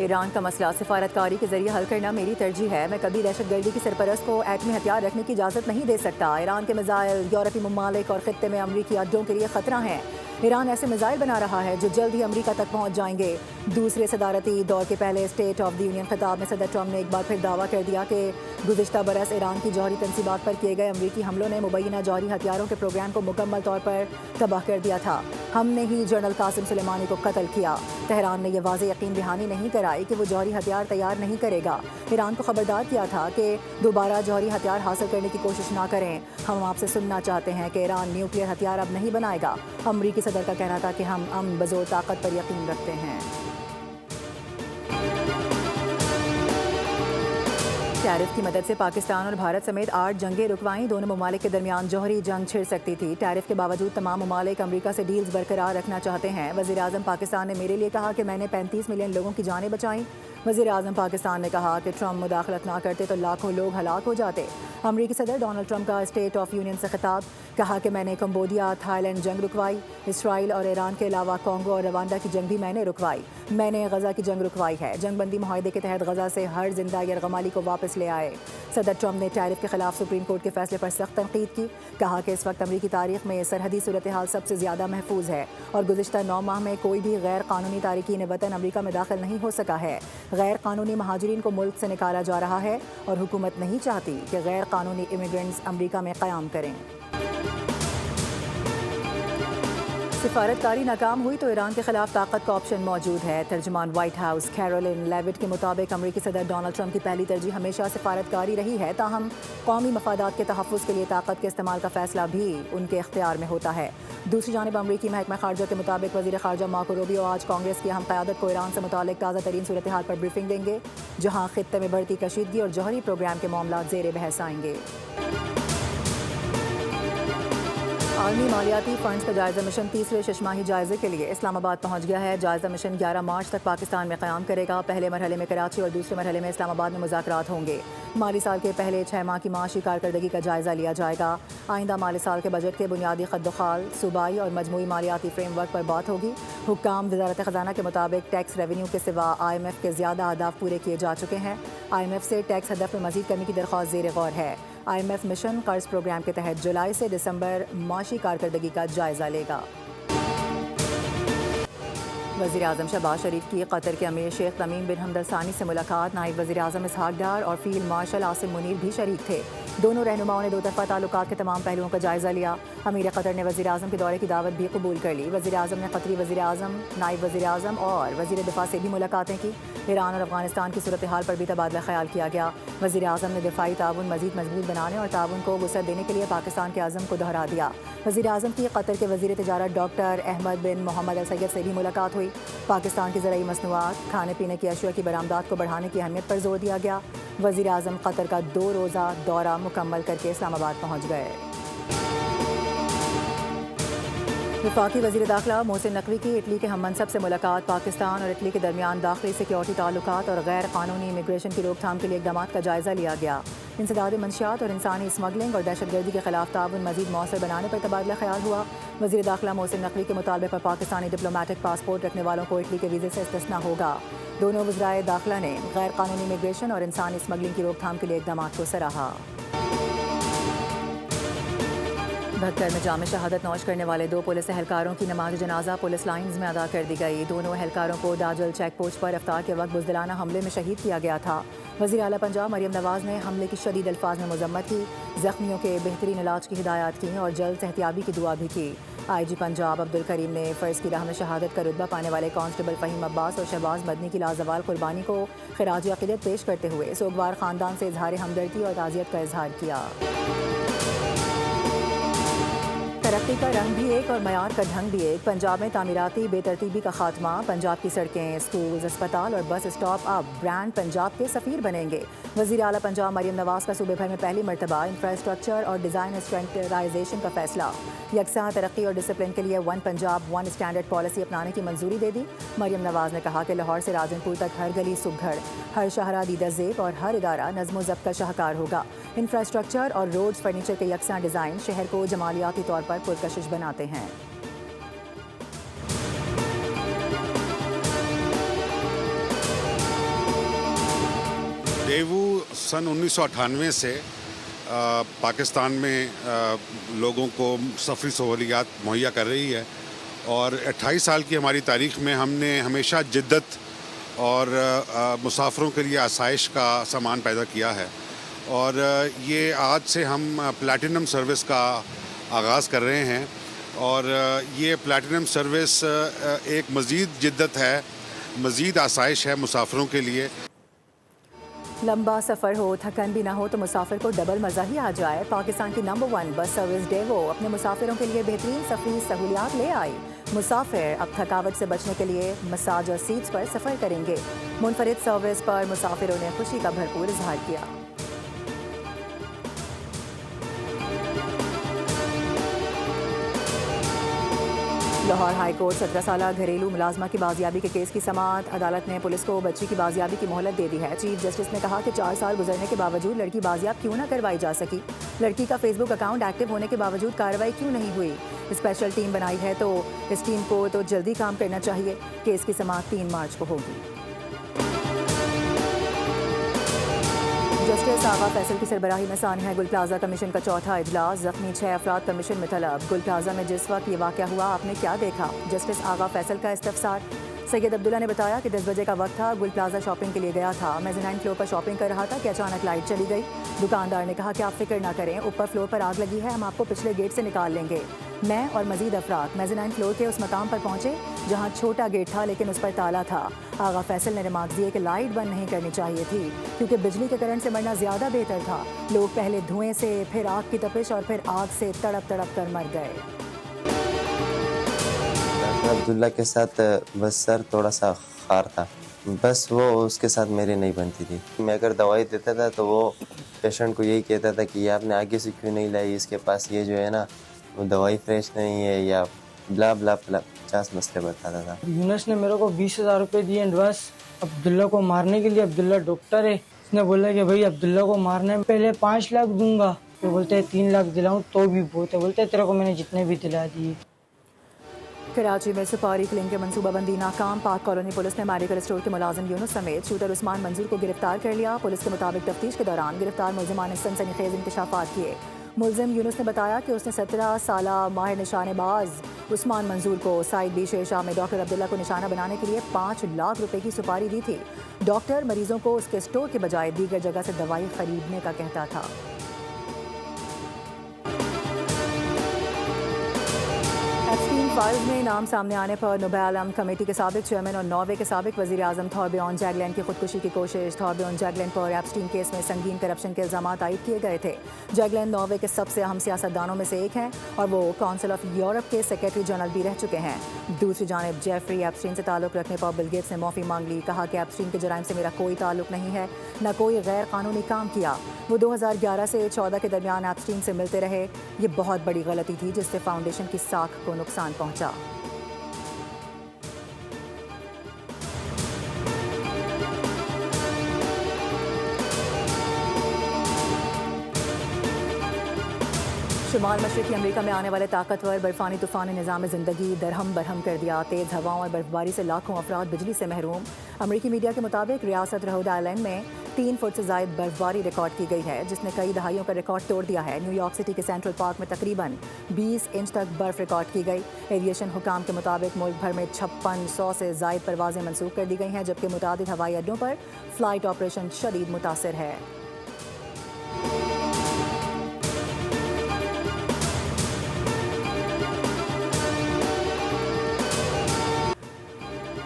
Iran का मसला सिफारतकारी के जरिए हल करना मेरी तरजीह है। मैं कभी दहशतगर्दी की सरपरस्त को एटमी हथियार रखने की इजाज़त नहीं दे सकता। ईरान के मिसाइल यूरोपीय ममालिक और खित्ते में अमरीकी अड्डों के लिए खतरा हैं। ईरान ऐसे मिसाइल बना रहा है जो जल्द ही अमरीका तक पहुंच जाएंगे। दूसरे सदारती दौर के पहले स्टेट ऑफ द यूनियन खिताब में सदर ट्रंप ने एक बार फिर दावा कर दिया कि गुज़िश्ता बरस ईरान की जौहरी तनसीबात पर किए गए अमरीकी हमलों ने मुबैना जौहरी हथियारों के प्रोग्राम को मुकम्मल तौर पर तबाह कर दिया था। हमने ही जनरल कासिम सुलेमानी को कत्ल किया। तेहरान ने यह वाज़ेह यकीन दहानी नहीं कराई कि वो जौहरी हथियार तैयार नहीं करेगा। ईरान को खबरदार किया था कि दोबारा जौहरी हथियार हासिल करने की कोशिश ना करें। हम आपसे सुनना चाहते हैं कि ईरान न्यूक्लियर हथियार अब नहीं बनाएगा। अमरीकी सदर का कहना था कि हम बज़ोर ताकत पर यकीन रखते हैं। टैरिफ की मदद से पाकिस्तान और भारत समेत 8 जंगें रुकवाईं। दोनों ममालिक के दरमियान जौहरी जंग छिड़ सकती थी। टैरिफ के बावजूद तमाम ममालिक अमरीका से डील्स बरकरार रखना चाहते हैं। वज़ीर आज़म पाकिस्तान ने मेरे लिए कहा कि मैंने 35 मिलियन लोगों की जानें बचाईं। वज़ीर आज़म पाकिस्तान ने कहा कि ट्रंप मुदाखलत ना करते तो लाखों लोग हलाक हो जाते। अमरीकी सदर डोनाल्ड ट्रंप का स्टेट ऑफ यूनियन से खिताब, कहा कि मैंने कंबोडिया, थाईलैंड जंग रुकवाई। इसराइल और ईरान के अलावा कोंगो और रवांडा की जंग भी मैंने रुकवाई। मैंने गजा की जंग रुकवाई है। जंग बंदी मुआहदे के तहत गजा से हर जिंदा यरगमाली को वापस ले आए। सदर ट्रंप ने टैरिफ के खिलाफ सुप्रीम कोर्ट के फैसले पर सख्त तनकीद की। कहा कि इस वक्त अमरीकी तारीख में सरहदी सूरत हाल सबसे ज़्यादा महफूज है और गुज़िश्ता 9 माह में कोई भी गैर कानूनी तारकीन वतन अमरीका में दाखिल नहीं हो सका है। गैर कानूनी महाजरीन को मुल्क से निकाला जा रहा है और हुकूमत नहीं चाहती कि गैर कानूनी इमिग्रेंट्स अमरीका में क़याम करें। सिफारतकारी नाकाम हुई तो ईरान के खिलाफ ताकत का ऑप्शन मौजूद है। तर्जुमान व्हाइट हाउस कैरोलिन लेविट के मुताबिक अमरीकी सदर डोनाल्ड ट्रंप की पहली तरजीह हमेशा सिफारतकारी रही है। ताहम कौमी मफादात के तहफ़्फ़ुज़ के लिए ताकत के इस्तेमाल का फैसला भी उनके इख्तियार में होता है। दूसरी जानिब अमरीकी महकमा खारजा के मुताबिक वज़ीर खारजा मार्को रूबियो आज कांग्रेस की अहम क़यादत को ईरान से मुतालिक ताज़ा तरीन सूरत हाल पर ब्रीफिंग देंगे, जहाँ खित्ते में बढ़ती कशीदगी और जौहरी प्रोग्राम के मामला ज़ेर बहस आएंगे। आलमी मालियाती फंड्स का जायजा मिशन तीसरे शशमाही जायजे के लिए इस्लामाबाद पहुंच गया है। जायजा मिशन 11 मार्च तक पाकिस्तान में क़याम करेगा। पहले मरहले में कराची और दूसरे मरहले में इस्लामाबाद में मुज़ाकरात होंगे। माली साल के पहले 6 माह की माशी कारकर्दगी का जायजा लिया जाएगा। आइंदा माली साल के बजट के बुनियादी खद्दोखाल, सूबाई और मजमूई मालियाती फ्रेमवर्क पर बात होगी। हुक्काम वज़ारत ख़ज़ाना के मुताबिक टैक्स रेवेन्यू के सिवा IMF के ज़्यादा अहदाफ पूरे किए जा चुके हैं। IMF से टैक्स हदफ में मज़ीद कमी की दरख्वास्त ज़ेर गौर है। IMF मिशन कर्ज प्रोग्राम के तहत जुलाई से दिसंबर माशी कारकर्दगी का जायजा लेगा। वज़ीर आज़म शहबाज शरीफ की कतर के अमीर शेख तमीम बिन हमद अल सानी से मुलाकात। नायब वज़ीर आज़म इसहाक डार और फील्ड मार्शल आसिम मुनीर भी शरीक थे। दोनों रहनुमाओं ने दो तरफ़ा ताल्लुकात के तमाम पहलुओं का जायजा लिया। अमीर कतर ने वज़ीर आज़म के दौरे की दावत भी कबूल कर ली। वज़ीर आज़म ने कतरी वज़ीर आज़म, नायब वज़ीर आज़म और वज़ीर दिफा से भी मुलाकातें की। ईरान और अफगानिस्तान की सूरत हाल पर भी तबादला ख्याल किया गया। वज़ीर आज़म ने दिफाई ताउन मज़ीद मजबूत बनाने और ताउन को वुसअत देने के लिए पाकिस्तान के अज़म को दोहरा दिया। वज़ीर आज़म की कतर के वज़ीर तिजारत डॉक्टर अहमद बिन मोहम्मद अल सैयद से भी मुलाकात हुई। पाकिस्तान की ज़राई मसनूआत, खाने पीने की अशिया की बरामदात को बढ़ाने की अहमियत पर जोर दिया गया। वज़ीर आज़म कतर का 2 रोज़ा दौरा मुकम्मल करके इस्लामाबाद पहुँच गए। वफाकी वज़ीर दाखिला मोहसिन नकवी की इटली के हम मनसब से मुलाकात। पाकिस्तान और इटली के दरमियान दाखिली सिक्योरिटी ताल्लुकात और गैर कानूनी इमिग्रेशन की रोकथाम के लिए इक़दाम का जायज़ा लिया गया। इंसदाद मंशियात और इंसानी स्मगलिंग और दहशतगर्दी के खिलाफ ताउन मज़ीद मौसर बनाने पर तबादला ख्याल हुआ। वज़ीर दाखिला मोहसिन नकवी के मुतालबे पर पाकिस्तानी डिप्लोमेटिक पासपोर्ट रखने वालों को इटली के वीज़े से इस्तिस्ना होगा। दोनों वज़राए दाखिला ने गैर कानूनी इमिग्रेशन और इंसानी स्मगलिंग की रोकथाम के लिए इक़दाम को सराहा। भक्कर में जाम शहादत नौश करने वाले 2 पुलिस एहलकारों की नमाज जनाजा पुलिस लाइन्स में अदा कर दी गई। दोनों एहलकारों को दाजल चेक पोस्ट पर इफ्तार के वक्त बुज़दिलाना हमले में शहीद किया गया था। वज़ीर आला पंजाब मरियम नवाज़ ने हमले की शदीद अल्फाज में मजम्मत की, ज़ख्मियों के बेहतरीन इलाज की हिदायत की और जल्द सेहतियाबी की दुआ भी की। IG पंजाब अब्दुल करीम ने फ़र्ज़ की राह में शहादत का रुतबा पाने वाले कांस्टेबल फ़हीम अब्बास और शहबाज मदनी की लाजवाल कुर्बानी को खिराज अक़ीदत पेश करते हुए सोगवार ख़ानदान से इजहार हमदर्दी और ताज़ियत का इजहार किया। तरक्की का रंग भी एक और मयार का ढंग भी एक। पंजाब में तामीराती बेतरतीबी का खात्मा। पंजाब की सड़कें, स्कूल, अस्पताल और बस स्टॉप अब ब्रांड पंजाब के सफ़ीर बनेंगे। वज़ीर आला पंजाब मरियम नवाज़ का सूबे भर में पहली मरतबा इंफ्रास्ट्रक्चर और डिज़ाइन स्टैंडर्डाइजेशन का फैसला। यकसा तरक्की और डिसिप्लिन के लिए one Punjab one standard policy अपनाने की मंजूरी दे दी। मरियम नवाज़ ने कहा कि लाहौर से राजनपुर तक हर गली सुघड़, हर शाहरा दीदा ज़ेब और हर इदारा नज़्म ज़ब्त का शाहकार होगा। इंफ्रास्ट्रक्चर और रोड्स फर्नीचर के यकसा डिज़ाइन शहर को जमालियाती तौर पर पुरकशिश बनाते हैं। डेवू सन 1998 से पाकिस्तान में लोगों को सफरी सहूलियात मुहैया कर रही है और 28 साल की हमारी तारीख़ में हमने हमेशा जिद्दत और मुसाफिरों के लिए आसाइश का सामान पैदा किया है। और ये आज से हम प्लैटिनम सर्विस का आगाज़ कर रहे हैं और ये प्लैटिनम सर्विस एक मज़ीद जिद्दत है, मज़ीद आसाइश है मुसाफिरों के लिए। लंबा सफ़र हो, थकन भी ना हो तो मुसाफिर को डबल मज़ा ही आ जाए। पाकिस्तान की नंबर 1 बस सर्विस डेवो अपने मुसाफिरों के लिए बेहतरीन सफरी सहूलियात ले आई। मुसाफिर अब थकावट से बचने के लिए मसाज और सीट्स पर सफ़र करेंगे। मुनफरिद सर्विस पर मुसाफिरों ने खुशी का भरपूर इजहार किया। लाहौर हाई कोर्ट 17 साल घरेलू मुलाजमा की बाजियाबी के केस की समाअत। अदालत ने पुलिस को बच्ची की बाजियाबी की मोहलत दे दी है। चीफ जस्टिस ने कहा कि 4 साल गुजरने के बावजूद लड़की बाजियाब क्यों न करवाई जा सकी। लड़की का फेसबुक अकाउंट एक्टिव होने के बावजूद कार्रवाई क्यों नहीं हुई। स्पेशल टीम बनाई है तो इस टीम को तो जल्दी काम करना चाहिए। केस की समाअत 3 मार्च को होगी। जस्टिस आगा फैसल की सरबराही में सानिया गुल प्लाजा कमीशन का चौथा इजलास। जख्मी 6 अफराद कमीशन में तलब। गुल प्लाजा में जिस वक्त ये वाक़या हुआ आपने क्या देखा। जस्टिस आगा फैसल का इस्तफसार। सैयद अब्दुल्ला ने बताया कि 10 बजे का वक्त था। गुल प्लाजा शॉपिंग के लिए गया था। मेज़नाइन फ्लोर पर शॉपिंग कर रहा था कि अचानक लाइट चली गई। दुकानदार ने कहा कि आप फिक्र ना करें, ऊपर फ्लोर पर आग लगी है, हम आपको पिछले गेट से निकाल लेंगे। मैं और मजीद अफराद मेज़नाइन फ्लोर के उस मकाम पर पहुंचे जहां छोटा गेट था लेकिन उस पर ताला था। आगा फैसल ने रिमार्क दिए कि लाइट बंद नहीं करनी चाहिए थी क्योंकि बिजली के करंट से मरना ज़्यादा बेहतर था। लोग पहले धुएं से, फिर आग की तपिश और फिर आग से तड़प तड़प कर मर गए। अब्दुल्ला के साथ बस सर थोड़ा सा खार था, बस वो उसके साथ मेरी नहीं बनती थी। मैं अगर दवाई देता था तो वो पेशेंट को यही कहता था कि ये आपने आगे से क्यों नहीं लाई, इसके पास ये जो है ना वो दवाई फ्रेश नहीं है या ब्ला ब्ला ब्ला 50 मसले बताता था। यूनस ने मेरे को 20,000 रुपये दिए एडवांस अब्दुल्ला को मारने के लिए। अब्दुल्ला डॉक्टर है, उसने बोला कि भाई अब्दुल्ला को मारने में पहले 5 लाख दूंगा, तो बोलते हैं 3 लाख दिलाऊं तो भी बहुत है, बोलते तेरे को मैंने जितने भी दिला दिए। कराची में सुपारी किलिंग के मनसूबाबंदी नाकाम। पाक कॉलोनी पुलिस ने मेडिकल स्टोर के मुलाजिम यूनुस समेत शूटर उस्मान मंजूर को गिरफ्तार कर लिया। पुलिस के मुताबिक तफ्तीश के दौरान गिरफ्तार मुलजिमान ने सनसनीखेज इंकशाफात किए। मुलजिम यूनुस ने बताया कि उसने 17 साला माहिर निशानेबाज उस्मान मंजूर को साइड बी शेरशाह में डॉक्टर अब्दुल्ला को निशाना बनाने के लिए 5 लाख रुपए की सुपारी दी थी। डॉक्टर मरीजों को उसके स्टोर के बजाय दीगर जगह से दवाई खरीदने का कहता था। फाइल्स में नाम सामने आने पर नोबेल आलम कमेटी के साबिक चेयरमैन और नॉर्वे के साबिक वज़ीर आज़म थॉरबियन जैगलैंड की खुदकुशी की कोशिश। थॉरबियन जैगलैंड पर एप्स्टीन केस में संगीन करप्शन के इल्ज़ाम आयद किए गए थे। जैगलैंड नॉर्वे के सबसे अहम सियासतदानों में से एक हैं और वो काउंसिल ऑफ यूरोप के सेक्रेटरी जनरल भी रह चुके हैं। दूसरी जानिब जेफरी एप्स्टीन से ताल्लुक़ रखने पर बिल गेट्स ने माफ़ी मांग ली। कहा कि एप्स्टीन के जराइम से मेरा कोई ताल्लुक़ नहीं है, न कोई गैर कानूनी काम किया। वो 2011 से 14 के दरमियान एप्स्टीन से मिलते रहे। ये बहुत बड़ी गलती थी जिससे फाउंडेशन की साख को नुकसान पहुँचा। शुमाल मशरक़ी अमरीका में आने वाले ताकतवर बर्फानी तूफ़ान ने निज़ाम ज़िंदगी दरहम बरहम कर दिया। तेज़ हवाओं और बर्फबारी से लाखों अफराद बिजली से महरूम। अमरीकी मीडिया के मुताबिक रियासत रोड आइलैंड में 3 फुट से ज़ायद बर्फबारी रिकॉर्ड की गई है जिसने कई दहाइयों का रिकॉर्ड तोड़ दिया है। न्यूयॉर्क सिटी के सेंट्रल पार्क में तकरीबन 20 इंच तक बर्फ रिकॉर्ड की गई। एविएशन हुकाम के मुताबिक मुल्क भर में 5600 से ज़ायद परवाज़ें मनसूख कर दी गई हैं जबकि मुतादिद हवाई अड्डों पर फ़्लाइट ऑपरेशन शदीद मुतासर है।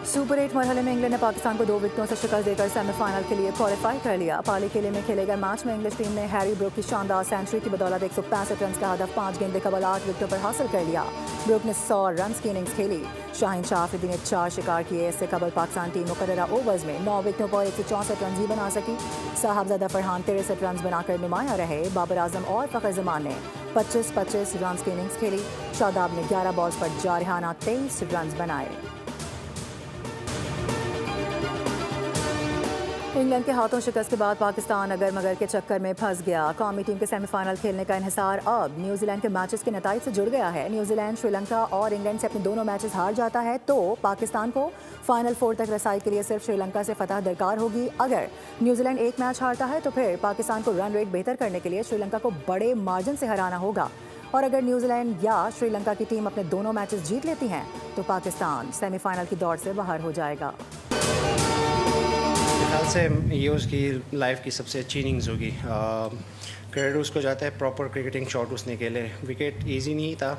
सुपर 8 मरहले में इंग्लैंड ने पाकिस्तान को 2 विकेटों से शिकस्त देकर सेमीफाइनल के लिए क्वालिफाई कर लिया। पाली किले में खेले गए मैच में इंग्लिश टीम ने हैरी ब्रूक की शानदार सेंचुरी की बदौलत 165 रन का हदफ 5 गेंदे कबल 8 विकेटों पर हासिल कर लिया। ब्रूक ने 100 रन की इनिंग्स खेली। शाहीन शाह अफरीदी ने 4 शिकार किए। इससे कबल पाकिस्तान टीम मुकर्ररा ओवर्स में 9 विकेटों पर 164 रन ही बना सकी। साहबजादा फरहान 63 रन बनाकर नुमाया रहे। बाबर आजम और फ़खर जमान ने 25-25 रन की इनिंग्स खेली। शादाब ने 11 बॉल्स पर जारहाना 23 रन बनाए। इंग्लैंड के हाथों शिकस्त के बाद पाकिस्तान अगर मगर के चक्कर में फंस गया। कौमी टीम के सेमीफाइनल खेलने का इन्हिसार अब न्यूजीलैंड के मैचेस के नतीजे से जुड़ गया है। न्यूजीलैंड श्रीलंका और इंग्लैंड से अपने दोनों मैचेस हार जाता है तो पाकिस्तान को फाइनल 4 तक रसाई के लिए सिर्फ श्रीलंका से फतह दरकार होगी। अगर न्यूजीलैंड एक मैच हारता है तो फिर पाकिस्तान को रन रेट बेहतर करने के लिए श्रीलंका को बड़े मार्जिन से हराना होगा और अगर न्यूजीलैंड या श्रीलंका की टीम अपने दोनों मैचेस जीत लेती हैं तो पाकिस्तान सेमीफाइनल की दौड़ से बाहर हो जाएगा। ख्याल से ये उसकी लाइफ की सबसे अच्छी इनिंग्स होगी। क्रेडिट उसको जाता है प्रॉपर क्रिकेटिंग शॉट उसने खेले। विकेट इजी नहीं था,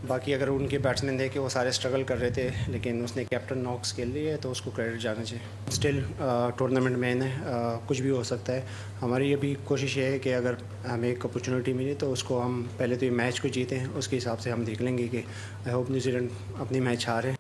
बाकी अगर उनके बैट्समैन देखे वो सारे स्ट्रगल कर रहे थे, लेकिन उसने कैप्टन नॉक्स खेल लिए तो उसको क्रेडिट जाना चाहिए। स्टिल टूर्नामेंट में कुछ भी हो सकता है। हमारी ये भी कोशिश ये है कि अगर हमें एक अपॉर्चुनिटी मिली तो उसको हम पहले तो ये मैच को जीतें, उसके हिसाब से हम देख लेंगे कि आई होप न्यूजीलैंड अपनी मैच हारे।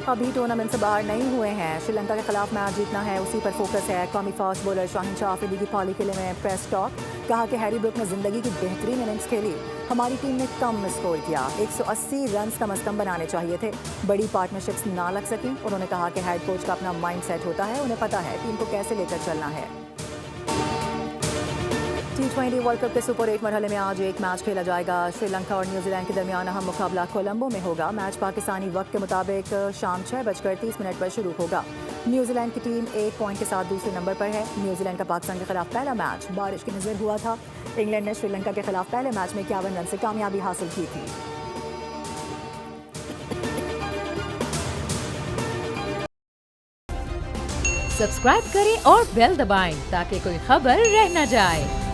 अभी टूर्नामेंट से बाहर नहीं हुए हैं। श्रीलंका के खिलाफ मैच जीतना है, उसी पर फोकस है। कौमी फास्ट बॉलर शाहीन शाह अफरीदी की पाली किले में प्रेस टॉक। कहा कि हैरी ब्रुक ने जिंदगी की बेहतरीन इनिंग्स खेली। हमारी टीम ने कम स्कोर किया, 180 रन कम अज कम बनाने चाहिए थे। बड़ी पार्टनरशिप्स ना लग सकी। उन्होंने कहा कि हेड कोच का अपना माइंड सेट होता है, उन्हें पता है टीम को कैसे लेकर चलना है। T20 वर्ल्ड कप के सुपर 8 मरहले में आज एक मैच खेला जाएगा। श्रीलंका और न्यूजीलैंड के दरमियान अहम मुकाबला कोलंबो में होगा। मैच पाकिस्तानी वक्त के मुताबिक शाम 6:30 पर शुरू होगा। न्यूजीलैंड की टीम 1 पॉइंट के साथ दूसरे नंबर पर है। न्यूजीलैंड का पाकिस्तान के खिलाफ पहला मैच बारिश की नज़र हुआ था। इंग्लैंड ने श्रीलंका के खिलाफ पहले मैच में 51 रन से कामयाबी हासिल की थी। सब्सक्राइब करें और बेल दबाएं ताकि कोई खबर रह न जाए।